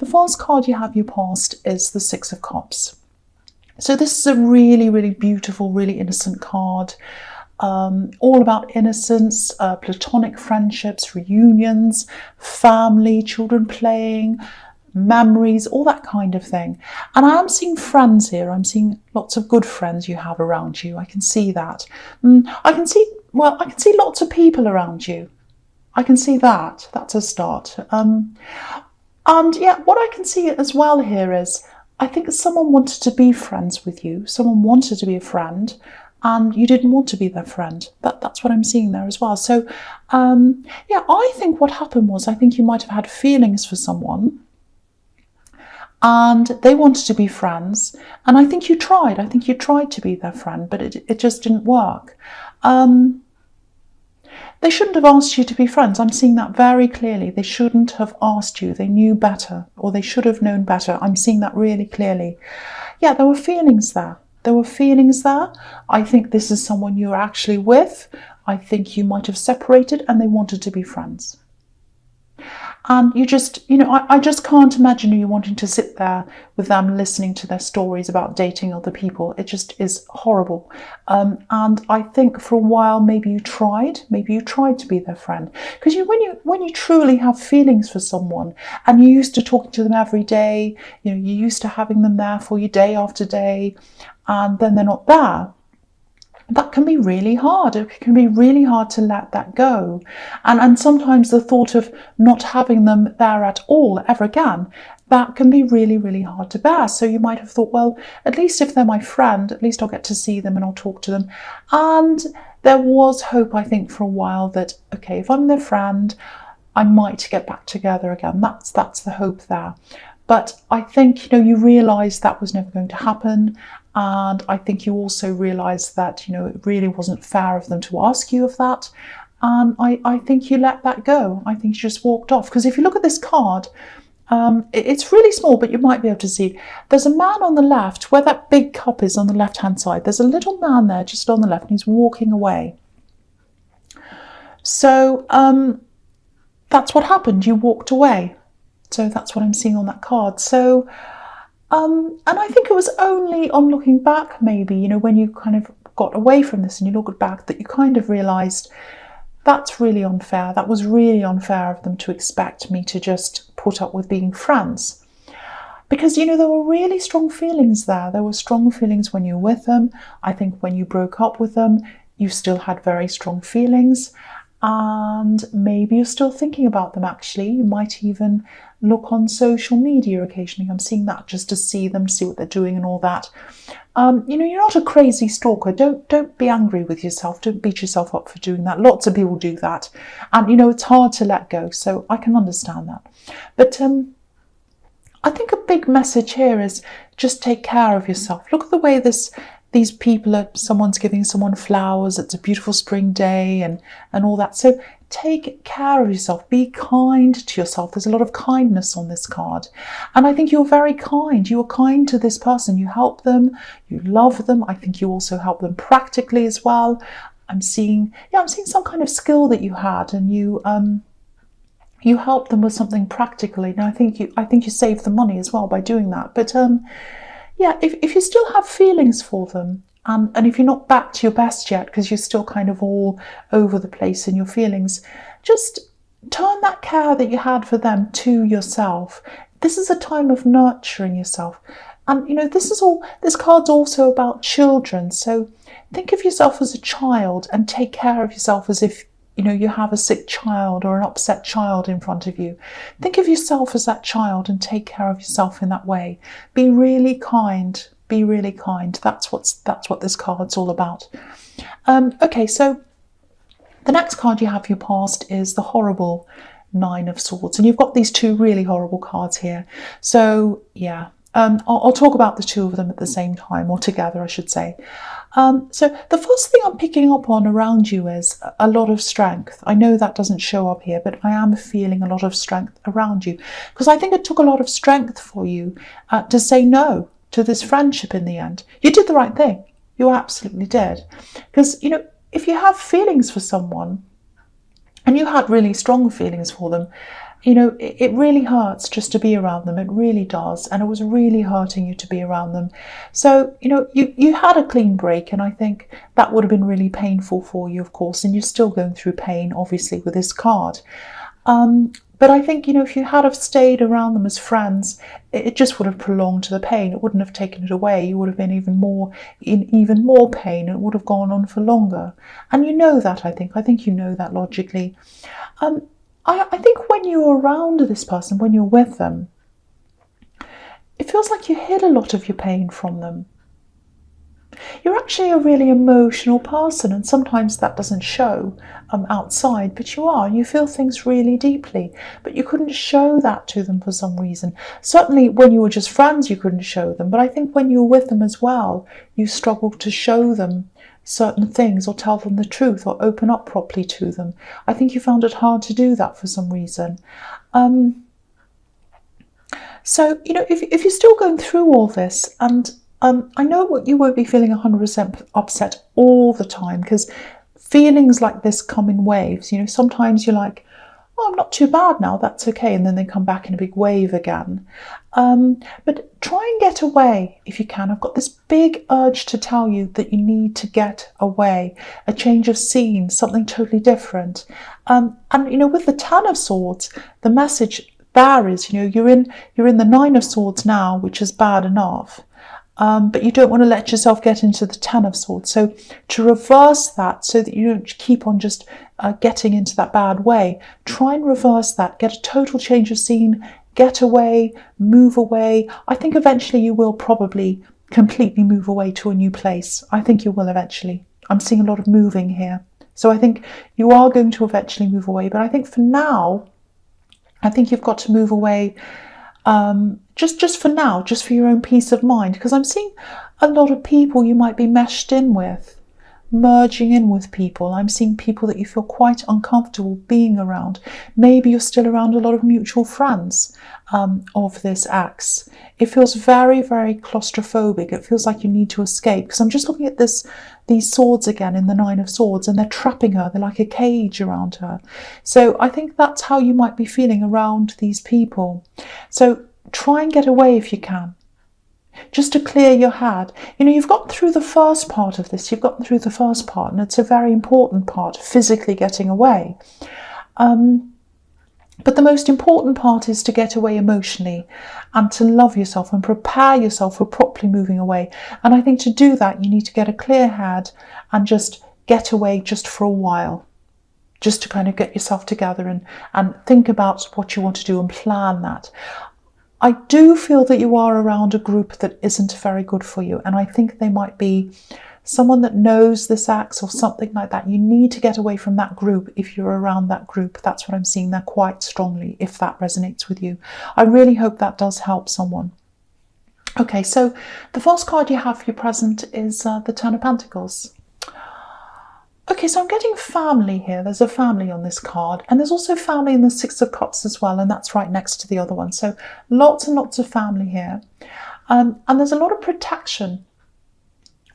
the first card you have your past is the Six of Cups. So this is a really, really beautiful, really innocent card. All about innocence, platonic friendships, reunions, family, children playing, memories, all that kind of thing. And I am seeing friends here. I'm seeing lots of good friends you have around you. I can see that. I can see lots of people around you. I can see that. That's a start. And yeah, what I can see as well here is, I think someone wanted to be friends with you. Someone wanted to be a friend, and you didn't want to be their friend. That's what I'm seeing there as well. So, yeah, I think what happened was, I think you might have had feelings for someone, and they wanted to be friends, and I think you tried. I think you tried to be their friend, but it just didn't work. They shouldn't have asked you to be friends. I'm seeing that very clearly. They shouldn't have asked you. They knew better, or they should have known better. I'm seeing that really clearly. Yeah, there were feelings there. There were feelings there. I think this is someone you're actually with. I think you might have separated and they wanted to be friends. And you just, I just can't imagine you wanting to sit there with them listening to their stories about dating other people. It just is horrible. And I think for a while, maybe you tried to be their friend. Because when you truly have feelings for someone, and you're used to talking to them every day, you're used to having them there for you day after day, and then they're not there, that can be really hard. It can be really hard to let that go. And sometimes the thought of not having them there at all ever again, that can be really, really hard to bear. So you might have thought, well, at least if they're my friend, at least I'll get to see them and I'll talk to them. And there was hope, I think, for a while that, okay, if I'm their friend, I might get back together again. That's the hope there. But I think, you realised that was never going to happen. And I think you also realised that, it really wasn't fair of them to ask you of that. And I think you let that go. I think you just walked off. Because if you look at this card, it's really small, but you might be able to see. There's a man on the left, where that big cup is on the left-hand side. There's a little man there just on the left, and he's walking away. So that's what happened. You walked away. So that's what I'm seeing on that card. So, and I think it was only on looking back, maybe, when you kind of got away from this and you looked back, that you kind of realised that's really unfair. That was really unfair of them to expect me to just put up with being friends. Because, there were really strong feelings there. There were strong feelings when you were with them. I think when you broke up with them, you still had very strong feelings. And maybe you're still thinking about them, actually. You might even look on social media occasionally. I'm seeing that just to see them, see what they're doing and all that. You're not a crazy stalker. Don't be angry with yourself. Don't beat yourself up for doing that. Lots of people do that. And, it's hard to let go. So I can understand that. But I think a big message here is just take care of yourself. Look at the way these people someone's giving someone flowers. It's a beautiful spring day and all that. So take care of yourself. Be kind to yourself. There's a lot of kindness on this card. And I think you're very kind. You are kind to this person. You help them. You love them. I think you also help them practically as well. I'm seeing some kind of skill that you had, and you helped them with something practically. Now I think you saved the money as well by doing that. But yeah, if you still have feelings for them, and if you're not back to your best yet, because you're still kind of all over the place in your feelings, just turn that care that you had for them to yourself. This is a time of nurturing yourself. And, this card's also about children. So think of yourself as a child and take care of yourself as if, you have a sick child or an upset child in front of you. Think of yourself as that child and take care of yourself in that way. Be really kind. Be really kind. That's what this card's all about. Okay, so the next card you have for your past is the horrible Nine of Swords. And you've got these two really horrible cards here. So, yeah. I'll talk about the two of them at the same time, or together, I should say. So the first thing I'm picking up on around you is a lot of strength. I know that doesn't show up here, but I am feeling a lot of strength around you, because I think it took a lot of strength for you to say no to this friendship in the end. You did the right thing. You absolutely did. Because, if you have feelings for someone, and you had really strong feelings for them, you know, it really hurts just to be around them. It really does. And it was really hurting you to be around them. So, you know, you had a clean break, and I think that would have been really painful for you, of course, and you're still going through pain, obviously, with this card. But I think, you know, if you had have stayed around them as friends, it just would have prolonged the pain. It wouldn't have taken it away. You would have been in even more pain, and it would have gone on for longer. And you know that, I think. I think you know that logically. I think when you're around this person, when you're with them, it feels like you hid a lot of your pain from them. You're actually a really emotional person, and sometimes that doesn't show outside, but you are. You feel things really deeply, but you couldn't show that to them for some reason. Certainly when you were just friends, you couldn't show them, but I think when you were with them as well, you struggled to show them certain things or tell them the truth or open up properly to them. I think you found it hard to do that for some reason. So, you know, if you're still going through all this, and I know what you won't be feeling 100% upset all the time, because feelings like this come in waves. You know, sometimes you're like, oh, I'm not too bad now, that's okay, and then they come back in a big wave again. But try and get away if you can. I've got this big urge to tell you that you need to get away, a change of scene, something totally different. And you know, with the Ten of Swords, the message there is, you know, you're in the Nine of Swords now, which is bad enough. But you don't want to let yourself get into the Ten of Swords. So to reverse that, so that you don't keep on just getting into that bad way, try and reverse that, get a total change of scene, get away, move away. I think eventually you will probably completely move away to a new place. I think you will eventually. I'm seeing a lot of moving here. So I think you are going to eventually move away. But I think for now, I think you've got to move away just for now, just for your own peace of mind, because I'm seeing a lot of people you might be meshed in with, merging in with people. I'm seeing people that you feel quite uncomfortable being around. Maybe you're still around a lot of mutual friends of this ex. It feels very, very claustrophobic. It feels like you need to escape, because I'm just looking at these swords again in the Nine of Swords, and they're trapping her. They're like a cage around her. So I think that's how you might be feeling around these people. So try and get away if you can, just to clear your head. You know, you've gotten through the first part of this. You've gotten through the first part, and it's a very important part, physically getting away. But the most important part is to get away emotionally and to love yourself and prepare yourself for properly moving away. And I think to do that, you need to get a clear head and just get away just for a while, just to kind of get yourself together and think about what you want to do and plan that. I do feel that you are around a group that isn't very good for you, and I think they might be someone that knows this ex or something like that. You need to get away from that group if you're around that group. That's what I'm seeing there quite strongly, if that resonates with you. I really hope that does help someone. Okay, so the first card you have for your present is the Ten of Pentacles. Okay, so I'm getting family here. There's a family on this card, and there's also family in the Six of Cups as well, and that's right next to the other one. So lots and lots of family here. And there's a lot of protection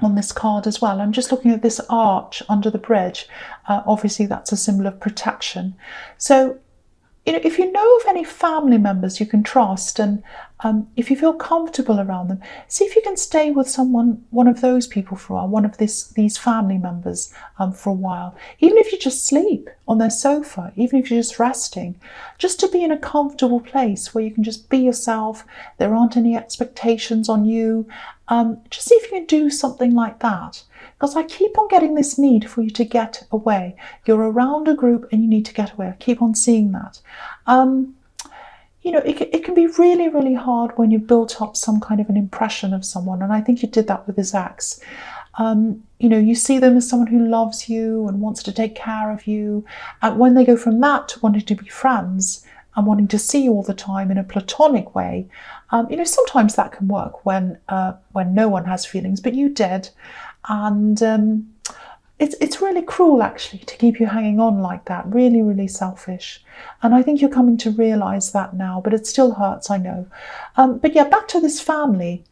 on this card as well. I'm just looking at this arch under the bridge. Obviously, that's a symbol of protection. So, you know, if you know of any family members you can trust, and if you feel comfortable around them, see if you can stay with one of those people for a while, one of these family members for a while. Even if you just sleep on their sofa, even if you're just resting, just to be in a comfortable place where you can just be yourself. There aren't any expectations on you. Just see if you can do something like that. Because I keep on getting this need for you to get away. You're around a group and you need to get away. I keep on seeing that. You know, it can be really, really hard when you've built up some kind of an impression of someone. And I think you did that with this ex. You know, you see them as someone who loves you and wants to take care of you. And when they go from that to wanting to be friends and wanting to see you all the time in a platonic way, you know, sometimes that can work when no one has feelings, but you did. And it's really cruel, actually, to keep you hanging on like that. Really, really selfish. And I think you're coming to realise that now, but it still hurts, I know. But yeah, back to this family.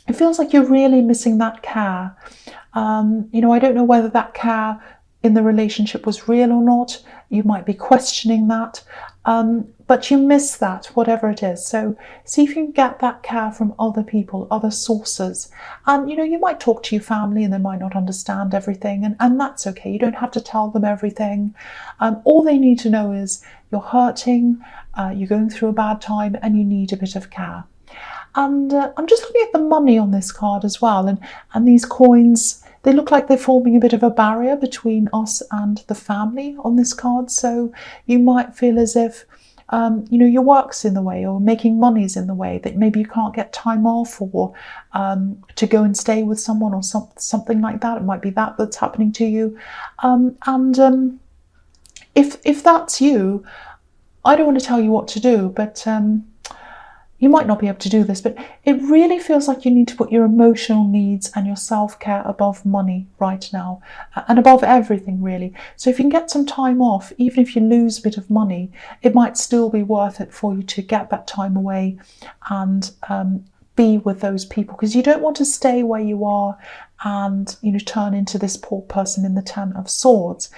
It feels like you're really missing that care. You know, I don't know whether that care in the relationship was real or not. You might be questioning that. but you miss that, whatever it is. So see if you can get that care from other people, other sources. And, you might talk to your family and they might not understand everything, and that's okay. You don't have to tell them everything. All they need to know is you're hurting, you're going through a bad time, and you need a bit of care. And I'm just looking at the money on this card as well, and these coins, they look like they're forming a bit of a barrier between us and the family on this card. So you might feel as if, your work's in the way, or making money's in the way, that maybe you can't get time off, or to go and stay with someone, or something like that. It might be that's happening to you. If that's you, I don't want to tell you what to do, but you might not be able to do this, but it really feels like you need to put your emotional needs and your self-care above money right now, and above everything, really. So if you can get some time off, even if you lose a bit of money, it might still be worth it for you to get that time away and be with those people, because you don't want to stay where you are and turn into this poor person in the Ten of Swords.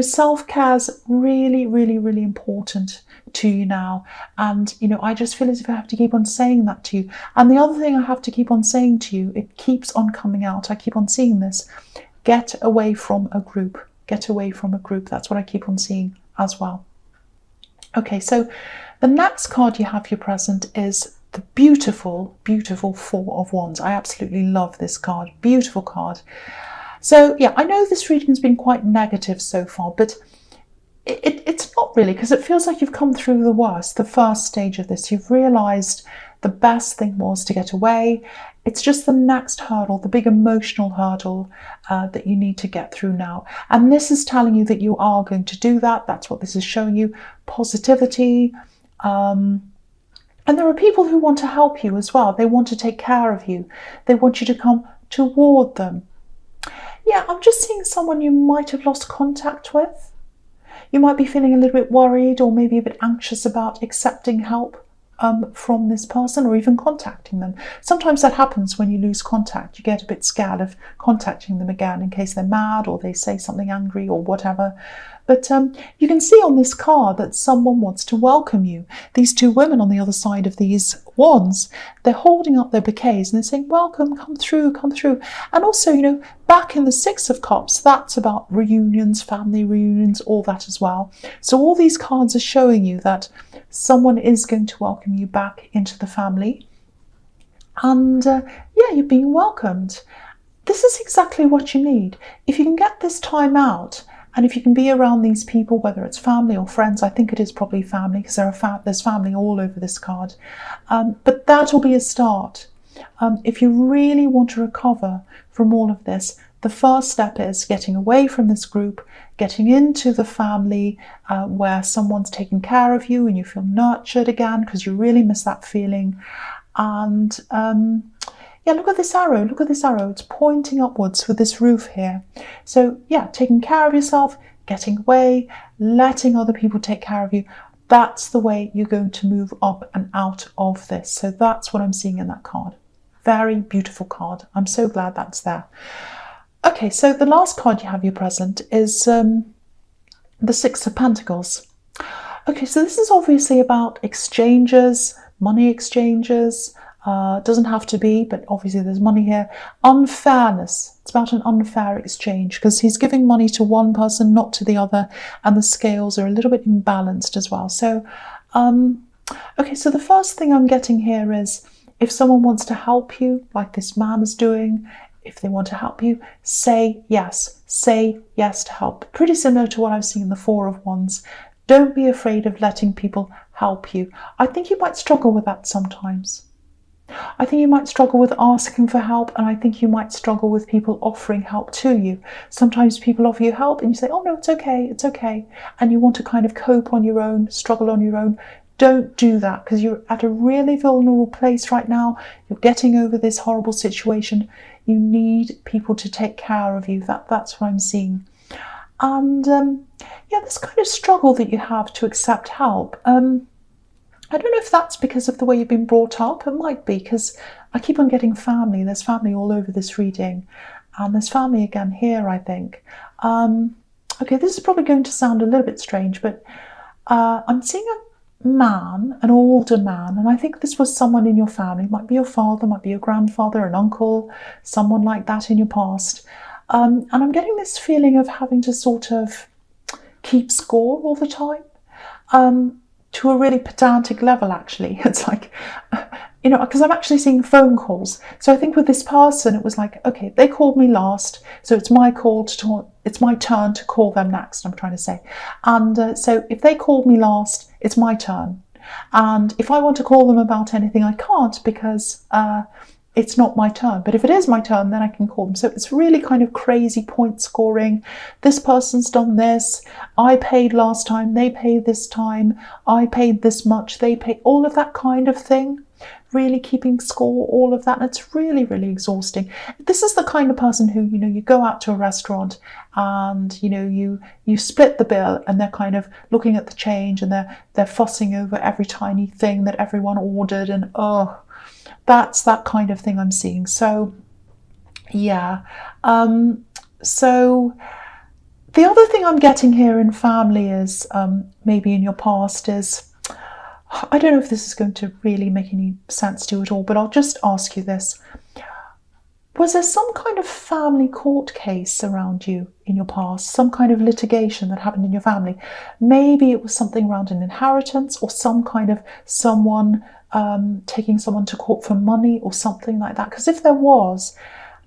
Self-care is really, really, really important to you now, and I just feel as if I have to keep on saying that to you. And the other thing I have to keep on saying to you, it keeps on coming out, I keep on seeing this: get away from a group, get away from a group. That's what I keep on seeing as well. Okay, so the next card you have your present is the beautiful, beautiful Four of Wands. I absolutely love this card. Beautiful card. So yeah, I know this reading has been quite negative so far, but it's not really, because it feels like you've come through the worst, the first stage of this. You've realised the best thing was to get away. It's just the next hurdle, the big emotional hurdle that you need to get through now. And this is telling you that you are going to do that. That's what this is showing you. Positivity. And there are people who want to help you as well. They want to take care of you. They want you to come toward them. Yeah, I'm just seeing someone you might have lost contact with. You might be feeling a little bit worried, or maybe a bit anxious about accepting help from this person, or even contacting them. Sometimes that happens when you lose contact. You get a bit scared of contacting them again in case they're mad, or they say something angry, or whatever. But you can see on this card that someone wants to welcome you. These two women on the other side of these wands, they're holding up their bouquets and they're saying, welcome, come through, come through. And also, back in the Six of Cups, that's about reunions, family reunions, all that as well. So all these cards are showing you that someone is going to welcome you back into the family. And yeah, you're being welcomed. This is exactly what you need. If you can get this time out, and if you can be around these people, whether it's family or friends, I think it is probably family, because there's family all over this card. But that will be a start. If you really want to recover from all of this, the first step is getting away from this group, getting into the family where someone's taking care of you and you feel nurtured again, because you really miss that feeling. And yeah, look at this arrow. Look at this arrow. It's pointing upwards with this roof here. So yeah, taking care of yourself, getting away, letting other people take care of you. That's the way you're going to move up and out of this. So that's what I'm seeing in that card. Very beautiful card. I'm so glad that's there. Okay, so the last card you have your present is the Six of Pentacles. Okay, so this is obviously about exchanges, money exchanges. Doesn't have to be, but obviously there's money here. Unfairness. It's about an unfair exchange, because he's giving money to one person, not to the other, and the scales are a little bit imbalanced as well. So, okay, so the first thing I'm getting here is, if someone wants to help you, like this man is doing, if they want to help you, say yes. Say yes to help. Pretty similar to what I've seen in the Four of Wands. Don't be afraid of letting people help you. I think you might struggle with that sometimes. I think you might struggle with asking for help, and I think you might struggle with people offering help to you. Sometimes people offer you help and you say, oh no, it's okay, and you want to kind of cope on your own, struggle on your own. Don't do that, because you're at a really vulnerable place right now. You're getting over this horrible situation. You need people to take care of you. That's what I'm seeing. And yeah, this kind of struggle that you have to accept help. I don't know if that's because of the way you've been brought up. It might be, because I keep on getting family. There's family all over this reading. And there's family again here, I think. Okay, this is probably going to sound a little bit strange, but I'm seeing a man, an older man, and I think this was someone in your family. It might be your father, might be your grandfather, an uncle, someone like that in your past. And I'm getting this feeling of having to sort of keep score all the time, to a really pedantic level, actually. It's like, because I'm actually seeing phone calls. So I think with this person, it was like, okay, they called me last, so it's my turn to call them next, I'm trying to say. And so if they called me last, it's my turn. And if I want to call them about anything, I can't, because it's not my turn. But if it is my turn, then I can call them. So it's really kind of crazy point scoring. This person's done this. I paid last time, they paid this time. I paid this much, they paid, all of that kind of thing. Really keeping score, all of that. And it's really, really exhausting. This is the kind of person who, you go out to a restaurant and, you split the bill, and they're kind of looking at the change, and they're fussing over every tiny thing that everyone ordered, and that's that kind of thing I'm seeing. So, yeah. So the other thing I'm getting here in family is, maybe in your past, is, I don't know if this is going to really make any sense to you at all, but I'll just ask you this. Was there some kind of family court case around you in your past? Some kind of litigation that happened in your family? Maybe it was something around an inheritance, or some kind of someone taking someone to court for money or something like that. Because if there was,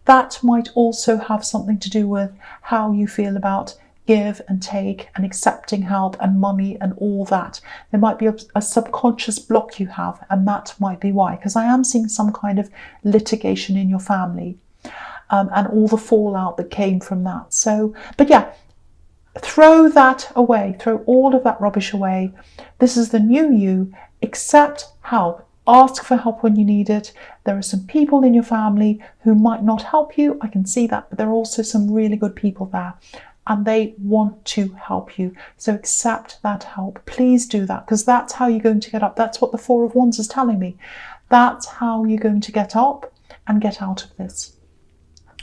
that might also have something to do with how you feel about give and take and accepting help and money and all that. There might be a subconscious block you have, and that might be why, because I am seeing some kind of litigation in your family, and all the fallout that came from that. So, but yeah, throw that away, throw all of that rubbish away. This is the new you. Accept help. Ask for help when you need it. There are some people in your family who might not help you. I can see that, but there are also some really good people there, and they want to help you. So accept that help. Please do that, because that's how you're going to get up. That's what the Four of Wands is telling me. That's how you're going to get up and get out of this.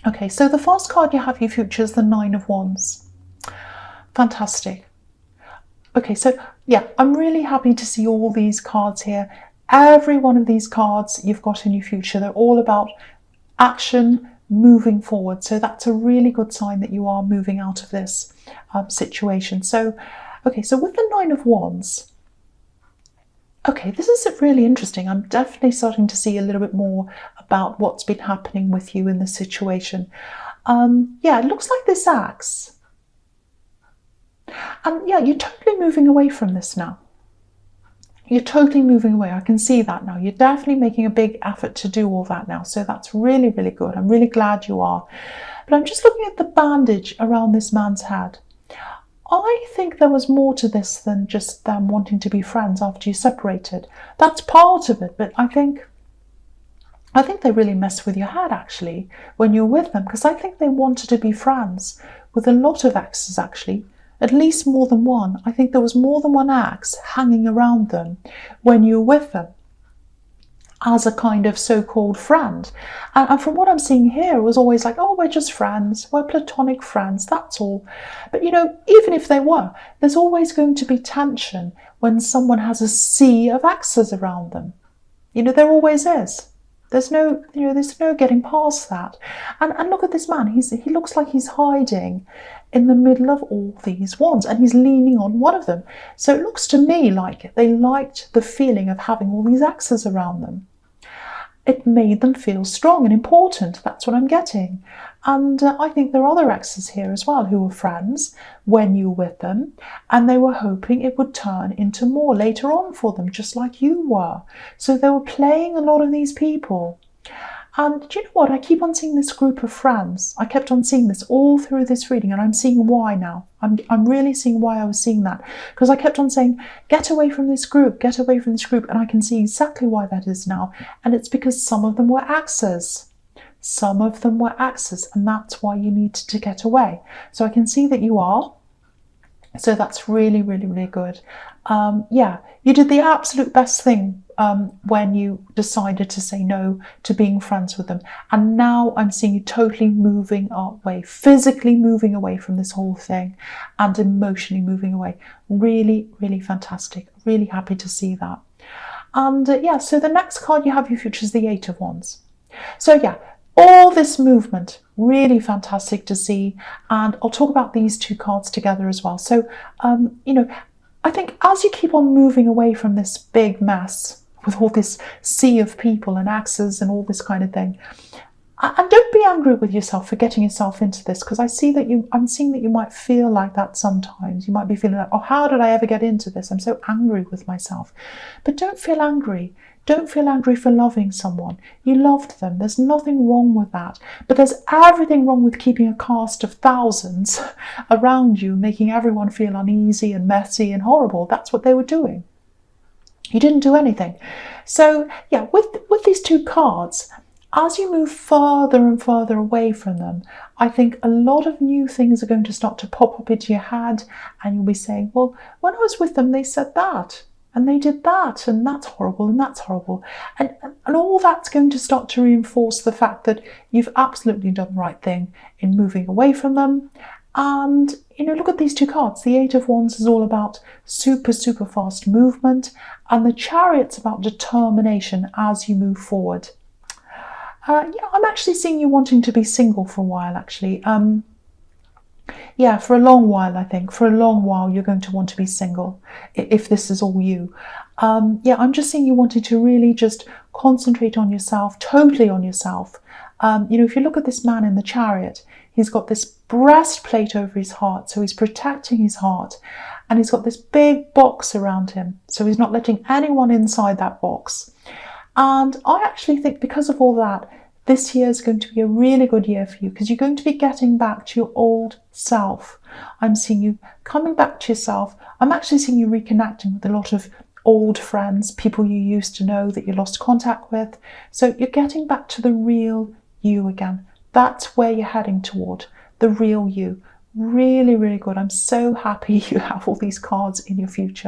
Okay, so the first card you have your future is the Nine of Wands. Fantastic. Okay, so yeah, I'm really happy to see all these cards here. Every one of these cards you've got in your future, they're all about action, moving forward. So that's a really good sign that you are moving out of this situation. So, okay, so with the Nine of Wands, okay, this is really interesting. I'm definitely starting to see a little bit more about what's been happening with you in this situation. Yeah, it looks like this axe. And yeah, you're totally moving away from this now. You're totally moving away. I can see that now. You're definitely making a big effort to do all that now. So that's really, really good. I'm really glad you are. But I'm just looking at the bandage around this man's head. I think there was more to this than just them wanting to be friends after you separated. That's part of it, but I think they really mess with your head, actually, when you're with them, because I think they wanted to be friends with a lot of exes, actually. At least more than one. I think there was more than one axe hanging around them when you were with them as a kind of so-called friend. And from what I'm seeing here, it was always like, oh, we're just friends. We're platonic friends, that's all. But, even if they were, there's always going to be tension when someone has a sea of axes around them. There always is. There's no getting past that. And look at this man. He looks like he's hiding in the middle of all these wands, and he's leaning on one of them. So it looks to me like they liked the feeling of having all these axes around them. It made them feel strong and important. That's what I'm getting. And I think there are other exes here as well who were friends when you were with them, and they were hoping it would turn into more later on for them, just like you were. So they were playing a lot of these people. And do you know what? I keep on seeing this group of friends. I kept on seeing this all through this reading, and I'm seeing why now. I'm really seeing why I was seeing that. Because I kept on saying, get away from this group, get away from this group. And I can see exactly why that is now. And it's because some of them were axes. Some of them were axes, and that's why you needed to get away. So I can see that you are. So that's really, really, really good. Yeah, you did the absolute best thing when you decided to say no to being friends with them. And now I'm seeing you totally moving away, physically moving away from this whole thing and emotionally moving away. Really, really fantastic. Really happy to see that. And yeah, so the next card you have your future is the Eight of Wands. So yeah, all this movement, really fantastic to see. And I'll talk about these two cards together as well. So, you know, I think as you keep on moving away from this big mess with all this sea of people and axes and all this kind of thing, and don't be angry with yourself for getting yourself into this, because I'm seeing that you might feel like that sometimes. You might be feeling like, oh, how did I ever get into this? I'm so angry with myself. But don't feel angry. Don't feel angry for loving someone. You loved them. There's nothing wrong with that. But there's everything wrong with keeping a cast of thousands around you, making everyone feel uneasy and messy and horrible. That's what they were doing. You didn't do anything. So yeah, with these two cards, as you move further and further away from them, I think a lot of new things are going to start to pop up into your head, and you'll be saying, well, when I was with them, they said that, and they did that, and that's horrible, and that's horrible. And all that's going to start to reinforce the fact that you've absolutely done the right thing in moving away from them. And, you know, look at these two cards. The Eight of Wands is all about super, super fast movement, and the Chariot's about determination as you move forward. Yeah, I'm actually seeing you wanting to be single for a while, actually. Yeah, for a long while, I think. For a long while, you're going to want to be single, if this is all you. Yeah, I'm just seeing you wanting to really just concentrate on yourself, totally on yourself. You know, if you look at this man in the Chariot, he's got this breastplate over his heart, so he's protecting his heart. And he's got this big box around him, so he's not letting anyone inside that box. And I actually think because of all that, this year is going to be a really good year for you, because you're going to be getting back to your old self. I'm seeing you coming back to yourself. I'm actually seeing you reconnecting with a lot of old friends, people you used to know that you lost contact with. So you're getting back to the real you again. That's where you're heading toward, the real you. Really, really good. I'm so happy you have all these cards in your future.